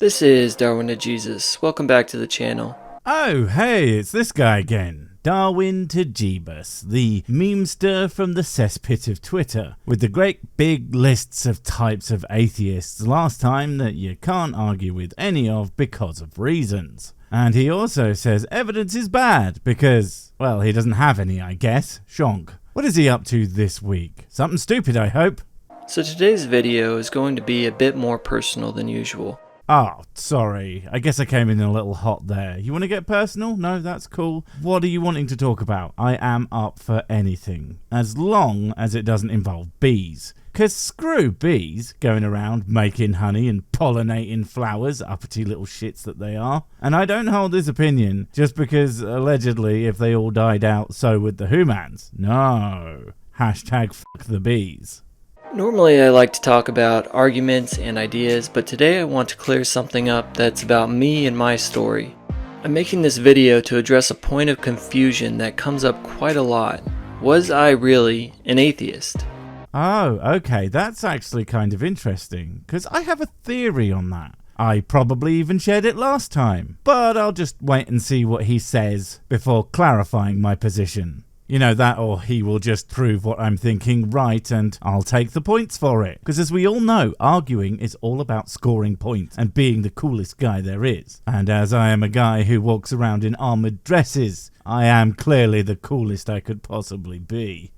This is Darwin to Jesus. Welcome back to the channel. Oh, hey, it's this guy again. Darwin to Jeebus, the memester from the cesspit of Twitter, with the great big lists of types of atheists last time that you can't argue with any of because of reasons. And he also says evidence is bad because, well, he doesn't have any, I guess. Shonk. What is he up to this week? Something stupid, I hope. So today's video is going to be a bit more personal than usual. Oh, sorry. I guess I came in a little hot there. You want to get personal? No, that's cool. What are you wanting to talk about? I am up for anything, as long as it doesn't involve bees. 'Cause screw bees going around making honey and pollinating flowers, uppity little shits that they are. And I don't hold this opinion just because, allegedly, if they all died out, so would the humans. No. Hashtag fuck the bees. Normally I like to talk about arguments and ideas, but today I want to clear something up that's about me and my story. I'm making this video to address a point of confusion that comes up quite a lot. Was I really an atheist? Oh, okay, that's actually kind of interesting, because I have a theory on that. I probably even shared it last time, but I'll just wait and see what he says before clarifying my position. You know that, or he will just prove what I'm thinking right and I'll take the points for it. Because as we all know, arguing is all about scoring points and being the coolest guy there is. And as I am a guy who walks around in armored dresses, I am clearly the coolest I could possibly be.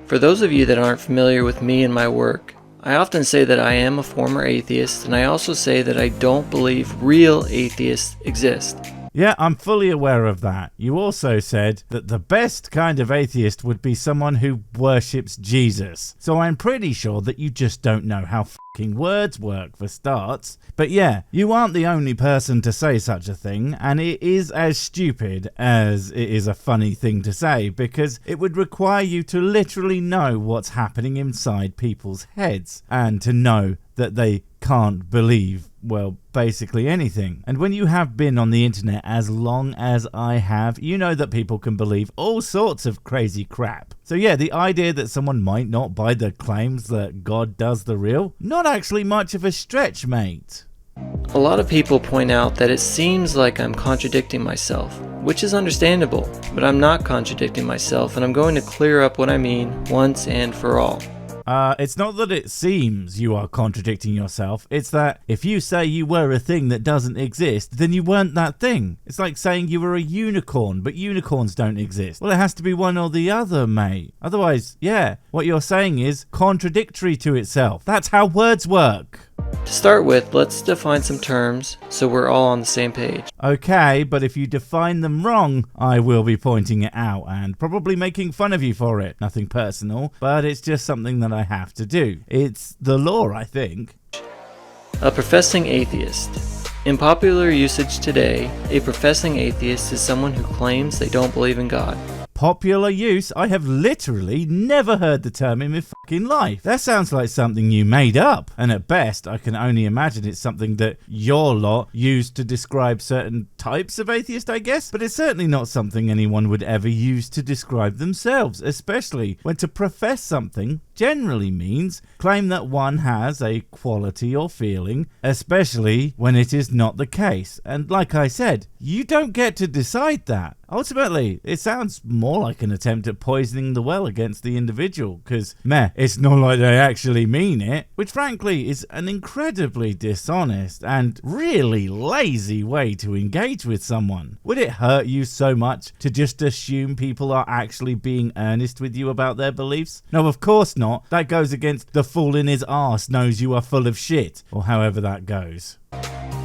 For those of you that aren't familiar with me and my work, I often say that I am a former atheist, and I also say that I don't believe real atheists exist. Yeah, I'm fully aware of that. You also said that the best kind of atheist would be someone who worships Jesus. So I'm pretty sure that you just don't know how fucking words work for starts. But yeah, you aren't the only person to say such a thing, and it is as stupid as it is a funny thing to say, because it would require you to literally know what's happening inside people's heads, and to know that they can't believe, well, basically anything. And when you have been on the internet as long as I have, you know that people can believe all sorts of crazy crap. So yeah, the idea that someone might not buy the claims that God does the real, not actually much of a stretch, mate. A lot of people point out that it seems like I'm contradicting myself, which is understandable, but I'm not contradicting myself, and I'm going to clear up what I mean once and for all. It's not that it seems you are contradicting yourself, it's that if you say you were a thing that doesn't exist, then you weren't that thing. It's like saying you were a unicorn, but unicorns don't exist. Well, it has to be one or the other, mate. Otherwise, yeah, what you're saying is contradictory to itself. That's how words work. To start with, let's define some terms so we're all on the same page. Okay, but if you define them wrong, I will be pointing it out and probably making fun of you for it. Nothing personal, but it's just something that I have to do. It's the law, I think. A professing atheist. In popular usage today, a professing atheist is someone who claims they don't believe in God. Popular use? I have literally never heard the term in my fucking life. That sounds like something you made up. And at best, I can only imagine it's something that your lot used to describe certain types of atheist, I guess. But it's certainly not something anyone would ever use to describe themselves, especially when to profess something generally means claim that one has a quality or feeling, especially when it is not the case. And like I said, you don't get to decide that. Ultimately, it sounds more like an attempt at poisoning the well against the individual, because, it's not like they actually mean it, which frankly is an incredibly dishonest and really lazy way to engage with someone. Would it hurt you so much to just assume people are actually being earnest with you about their beliefs? No, of course not. That goes against the fool in his arse knows you are full of shit, or however that goes.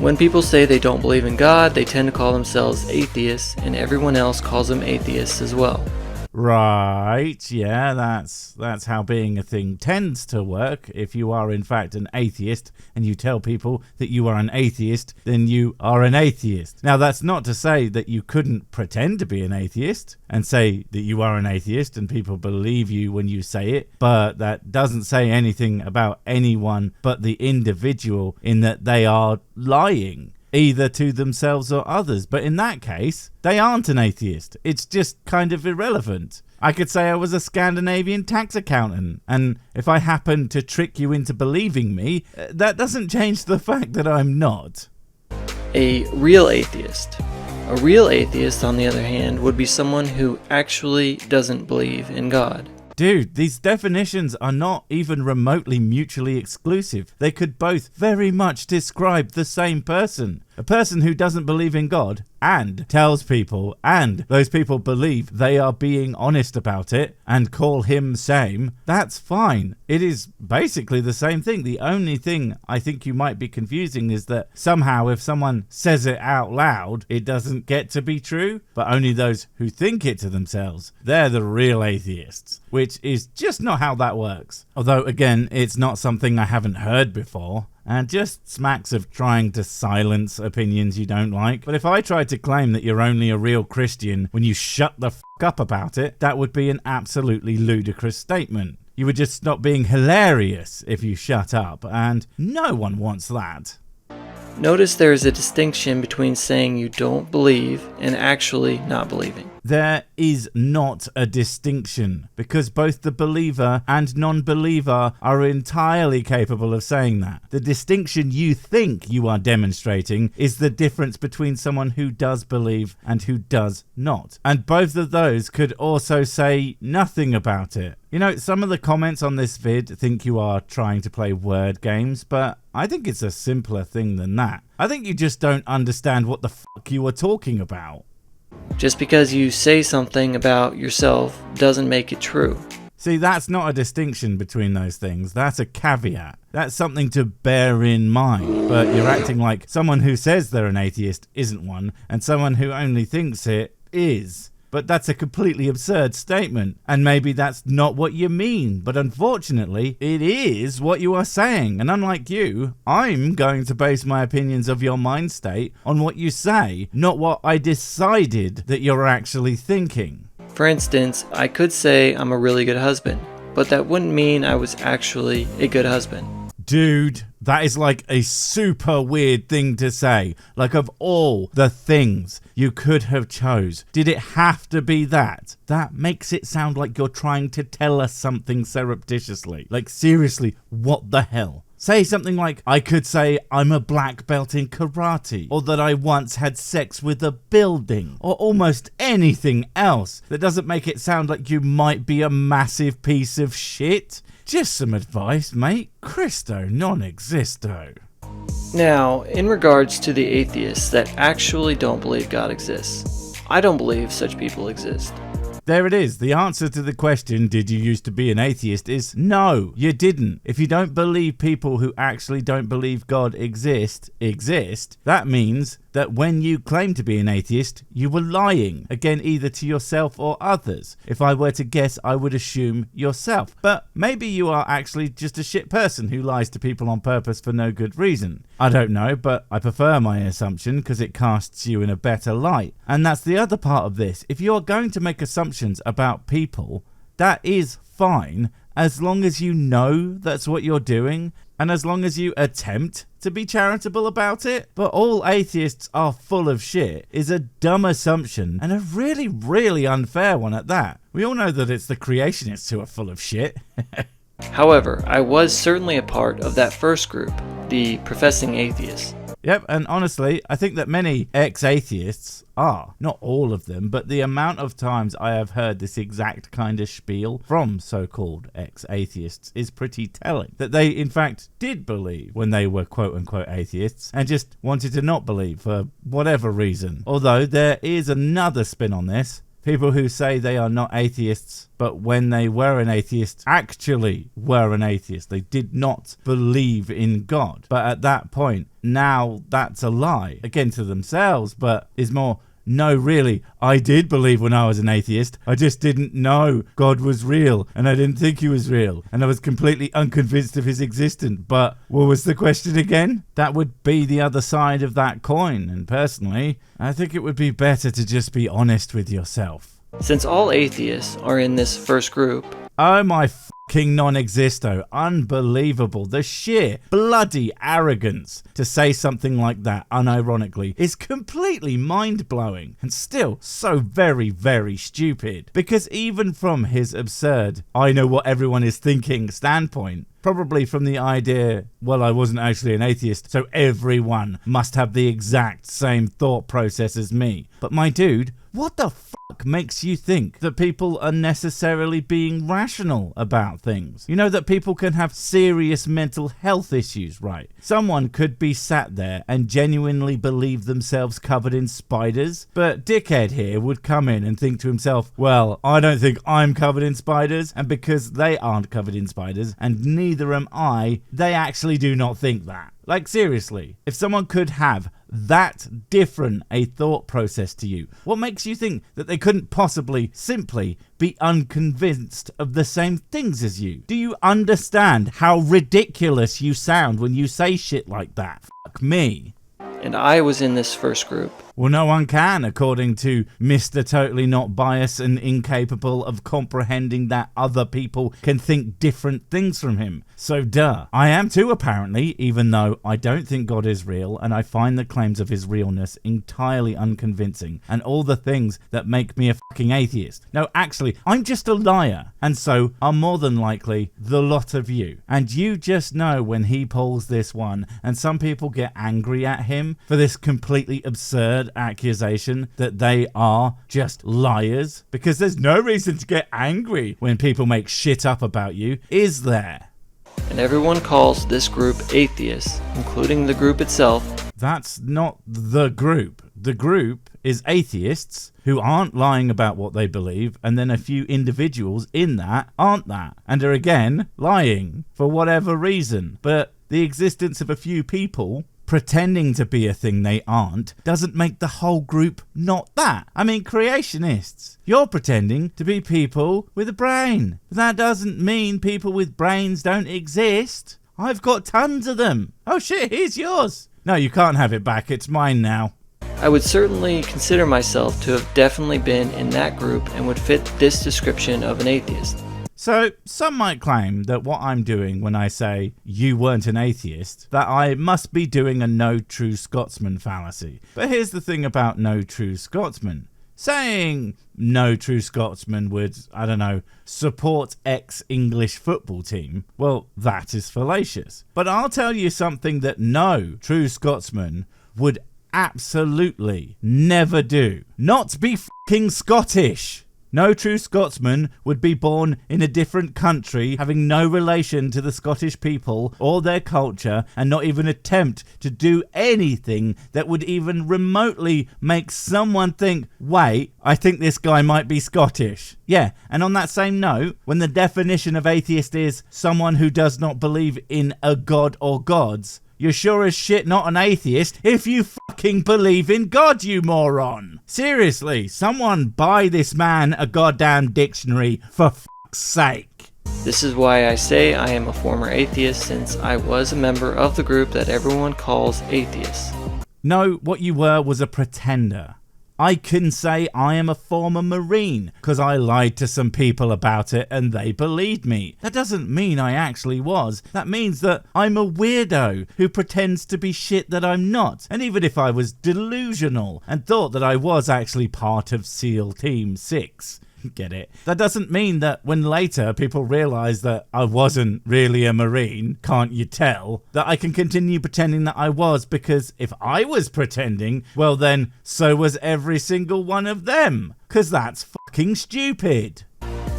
When people say they don't believe in God, they tend to call themselves atheists, and everyone else calls them atheists as well. Right, yeah, that's how being a thing tends to work. If you are in fact an atheist and you tell people that you are an atheist, then you are an atheist. Now, that's not to say that you couldn't pretend to be an atheist and say that you are an atheist and people believe you when you say it, but that doesn't say anything about anyone but the individual in that they are lying, either to themselves or others. But in that case, they aren't an atheist. It's just kind of irrelevant. I could say I was a Scandinavian tax accountant, and if I happen to trick you into believing me, that doesn't change the fact that I'm not. A real atheist. A real atheist, on the other hand, would be someone who actually doesn't believe in God. Dude, these definitions are not even remotely mutually exclusive. They could both very much describe the same person. A person who doesn't believe in God and tells people, and those people believe they are being honest about it and call him same, that's fine. It is basically the same thing. The only thing I think you might be confusing is that somehow if someone says it out loud, it doesn't get to be true, but only those who think it to themselves, they're the real atheists, which is just not how that works. Although, again, it's not something I haven't heard before. And just smacks of trying to silence opinions you don't like. But if I tried to claim that you're only a real Christian when you shut the f*** up about it, that would be an absolutely ludicrous statement. You would just stop being hilarious if you shut up, and no one wants that. Notice there is a distinction between saying you don't believe and actually not believing. There is not a distinction, because both the believer and non-believer are entirely capable of saying that. The distinction you think you are demonstrating is the difference between someone who does believe and who does not. And both of those could also say nothing about it. You know, some of the comments on this vid think you are trying to play word games, but I think it's a simpler thing than that. I think you just don't understand what the fuck you are talking about. Just because you say something about yourself doesn't make it true. See, that's not a distinction between those things. That's a caveat. That's something to bear in mind. But you're acting like someone who says they're an atheist isn't one, and someone who only thinks it is. But that's a completely absurd statement, and maybe that's not what you mean, but unfortunately, it is what you are saying, and unlike you, I'm going to base my opinions of your mind state on what you say, not what I decided that you're actually thinking. For instance, I could say I'm a really good husband, but that wouldn't mean I was actually a good husband. Dude, that is like a super weird thing to say. Like, of all the things you could have chose, did it have to be that? That makes it sound like you're trying to tell us something surreptitiously. Like, seriously, what the hell? Say something like, I could say I'm a black belt in karate, or that I once had sex with a building, or almost anything else that doesn't make it sound like you might be a massive piece of shit. Just some advice, mate. Christo non existo. Now, in regards to the atheists that actually don't believe God exists, I don't believe such people exist. There it is. The answer to the question, did you used to be an atheist, is no, you didn't. If you don't believe people who actually don't believe God exist, that means that when you claim to be an atheist, you were lying. Again, either to yourself or others. If I were to guess, I would assume yourself. But maybe you are actually just a shit person who lies to people on purpose for no good reason. I don't know, but I prefer my assumption because it casts you in a better light. And that's the other part of this. If you're going to make assumptions about people, that is fine, as long as you know that's what you're doing, and as long as you attempt to be charitable about it. But all atheists are full of shit is a dumb assumption, and a really, really unfair one at that. We all know that it's the creationists who are full of shit. However, I was certainly a part of that first group, the professing atheists. Yep, and honestly, I think that many ex-atheists are. Not all of them, but the amount of times I have heard this exact kind of spiel from so-called ex-atheists is pretty telling. That they, in fact, did believe when they were quote-unquote atheists, and just wanted to not believe for whatever reason. Although there is another spin on this. People who say they are not atheists, but when they were an atheist, actually were an atheist. They did not believe in God. But at that point, now that's a lie. Again, to themselves, but is more, no, really, I did believe when I was an atheist. I just didn't know God was real, and I didn't think he was real, and I was completely unconvinced of his existence. But what was the question again? That would be the other side of that coin, and personally, I think it would be better to just be honest with yourself. Since all atheists are in this first group, Oh my fucking non-existo. Unbelievable. The sheer bloody arrogance to say something like that unironically is completely mind-blowing and still so very, very stupid. Because even from his absurd, I know what everyone is thinking standpoint, probably from the idea, well, I wasn't actually an atheist, so everyone must have the exact same thought process as me. But my dude, what the fuck makes you think that people are necessarily being rational about things? You know that people can have serious mental health issues, right? Someone could be sat there and genuinely believe themselves covered in spiders, but dickhead here would come in and think to himself, well, I don't think I'm covered in spiders, and because they aren't covered in spiders, and neither am I, they actually do not think that. Like, seriously, if someone could have that different a thought process to you, what makes you think that they couldn't possibly simply be unconvinced of the same things as you? Do you understand how ridiculous you sound when you say shit like that? Fuck me. And I was in this first group. Well, no one can, according to Mr. Totally Not Biased and incapable of comprehending that other people can think different things from him. So duh. I am too, apparently, even though I don't think God is real, and I find the claims of his realness entirely unconvincing, and all the things that make me a fucking atheist. No, actually, I'm just a liar, and so are more than likely the lot of you. And you just know when he pulls this one, and some people get angry at him for this completely absurd accusation that they are just liars, because there's no reason to get angry when people make shit up about you, is there? And everyone calls this group atheists, including the group itself. That's not the group. The group is atheists who aren't lying about what they believe, and then a few individuals in that aren't that, and are again lying for whatever reason. But the existence of a few people pretending to be a thing they aren't doesn't make the whole group not that. I mean, creationists, you're pretending to be people with a brain. That doesn't mean people with brains don't exist. I've got tons of them. Oh shit, here's yours. No, you can't have it back. It's mine now. I would certainly consider myself to have definitely been in that group and would fit this description of an atheist. So, some might claim that what I'm doing when I say you weren't an atheist, that I must be doing a no true Scotsman fallacy. But here's the thing about no true Scotsman. Saying no true Scotsman would, I don't know, support X English football team, well, that is fallacious. But I'll tell you something that no true Scotsman would absolutely never do. Not be fucking Scottish. No true Scotsman would be born in a different country, having no relation to the Scottish people or their culture, and not even attempt to do anything that would even remotely make someone think, wait, I think this guy might be Scottish. Yeah, and on that same note, when the definition of atheist is someone who does not believe in a god or gods, you're sure as shit not an atheist if you fucking believe in God, you moron. Seriously, someone buy this man a goddamn dictionary for fuck's sake. This is why I say I am a former atheist, since I was a member of the group that everyone calls atheists. No, what you were was a pretender. I can say I am a former Marine because I lied to some people about it and they believed me. That doesn't mean I actually was. That means that I'm a weirdo who pretends to be shit that I'm not. And even if I was delusional and thought that I was actually part of SEAL Team 6, get it? That doesn't mean that when later people realise that I wasn't really a Marine, can't you tell, that I can continue pretending that I was, because if I was pretending, well then, so was every single one of them. Because that's fucking stupid.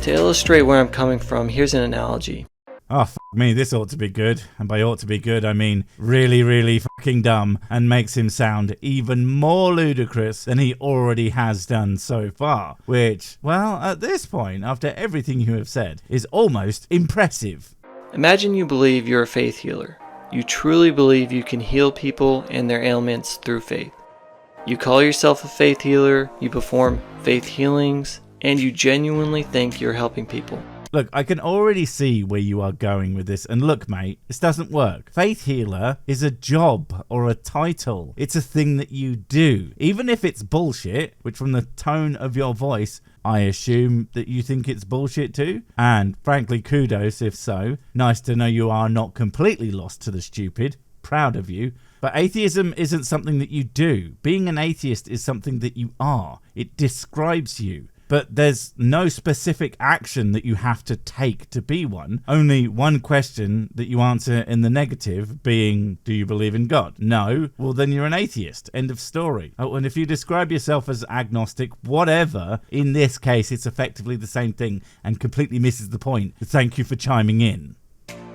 To illustrate where I'm coming from, here's an analogy. Oh, fuck me, this ought to be good. And by ought to be good, I mean really, really fucking dumb, and makes him sound even more ludicrous than he already has done so far. Which, well, at this point, after everything you have said, is almost impressive. Imagine you believe you're a faith healer. You truly believe you can heal people and their ailments through faith. You call yourself a faith healer, you perform faith healings, and you genuinely think you're helping people. Look, I can already see where you are going with this, and look mate, this doesn't work. Faith healer is a job or a title. It's a thing that you do. Even if it's bullshit, which from the tone of your voice, I assume that you think it's bullshit too. And frankly, kudos if so. Nice to know you are not completely lost to the stupid. Proud of you. But atheism isn't something that you do. Being an atheist is something that you are. It describes you. But there's no specific action that you have to take to be one. Only one question that you answer in the negative being, do you believe in God? No. Well, then you're an atheist. End of story. Oh, and if you describe yourself as agnostic, whatever, in this case, it's effectively the same thing and completely misses the point. Thank you for chiming in.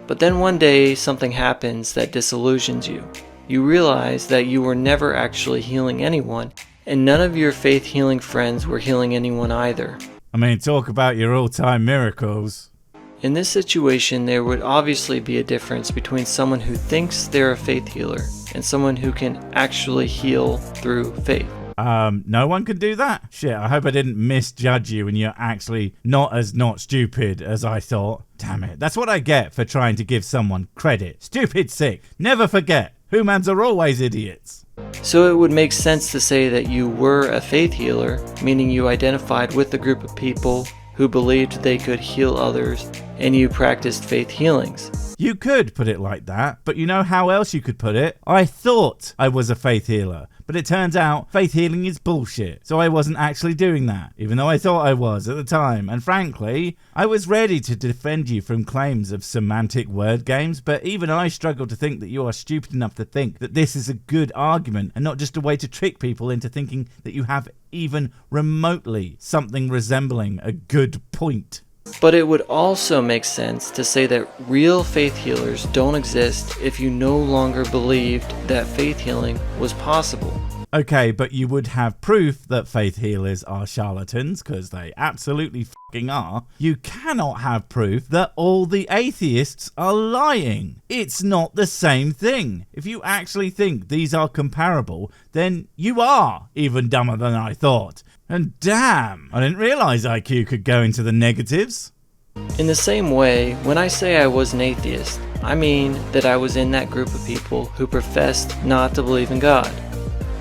But then one day, something happens that disillusions you. You realize that you were never actually healing anyone, and none of your faith-healing friends were healing anyone either. I mean, talk about your all-time miracles. In this situation, there would obviously be a difference between someone who thinks they're a faith healer and someone who can actually heal through faith. No one could do that? Shit, I hope I didn't misjudge you and you're actually not stupid as I thought. Damn it, that's what I get for trying to give someone credit. Stupid sick. Never forget, humans are always idiots. So it would make sense to say that you were a faith healer, meaning you identified with a group of people who believed they could heal others, and you practiced faith healings. You could put it like that, but you know how else you could put it? I thought I was a faith healer, but it turns out faith healing is bullshit, so I wasn't actually doing that, even though I thought I was at the time, and frankly, I was ready to defend you from claims of semantic word games, but even I struggle to think that you are stupid enough to think that this is a good argument and not just a way to trick people into thinking that you have even remotely something resembling a good point. But it would also make sense to say that real faith healers don't exist if you no longer believed that faith healing was possible. Okay, but you would have proof that faith healers are charlatans, because they absolutely fucking are. You cannot have proof that all the atheists are lying. It's not the same thing. If you actually think these are comparable, then you are even dumber than I thought. And damn, I didn't realize IQ could go into the negatives. In the same way, when I say I was an atheist, I mean that I was in that group of people who professed not to believe in God.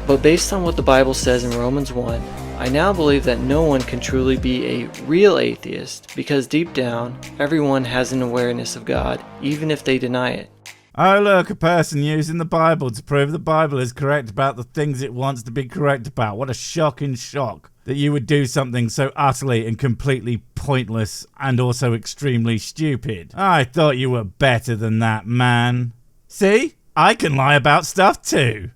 But based on what the Bible says in Romans 1, I now believe that no one can truly be a real atheist because deep down, everyone has an awareness of God, even if they deny it. Oh look, a person using the Bible to prove the Bible is correct about the things it wants to be correct about. What a shocking shock that you would do something so utterly and completely pointless and also extremely stupid. I thought you were better than that, man. See? I can lie about stuff too.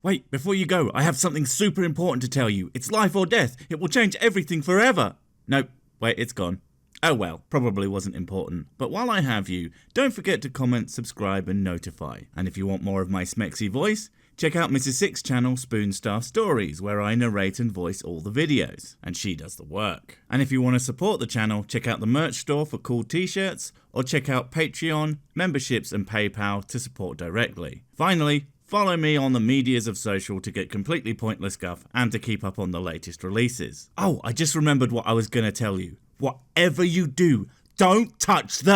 Wait, before you go, I have something super important to tell you. It's life or death. It will change everything forever. Nope, wait, it's gone. Oh well, probably wasn't important. But while I have you, don't forget to comment, subscribe and notify. And if you want more of my smexy voice, check out Mrs. Six's channel Spoonstaff Stories, where I narrate and voice all the videos, and she does the work. And if you want to support the channel, check out the merch store for cool t-shirts, or check out Patreon, memberships and PayPal to support directly. Finally, follow me on the medias of social to get completely pointless guff and to keep up on the latest releases. Oh, I just remembered what I was going to tell you. Whatever you do, don't touch the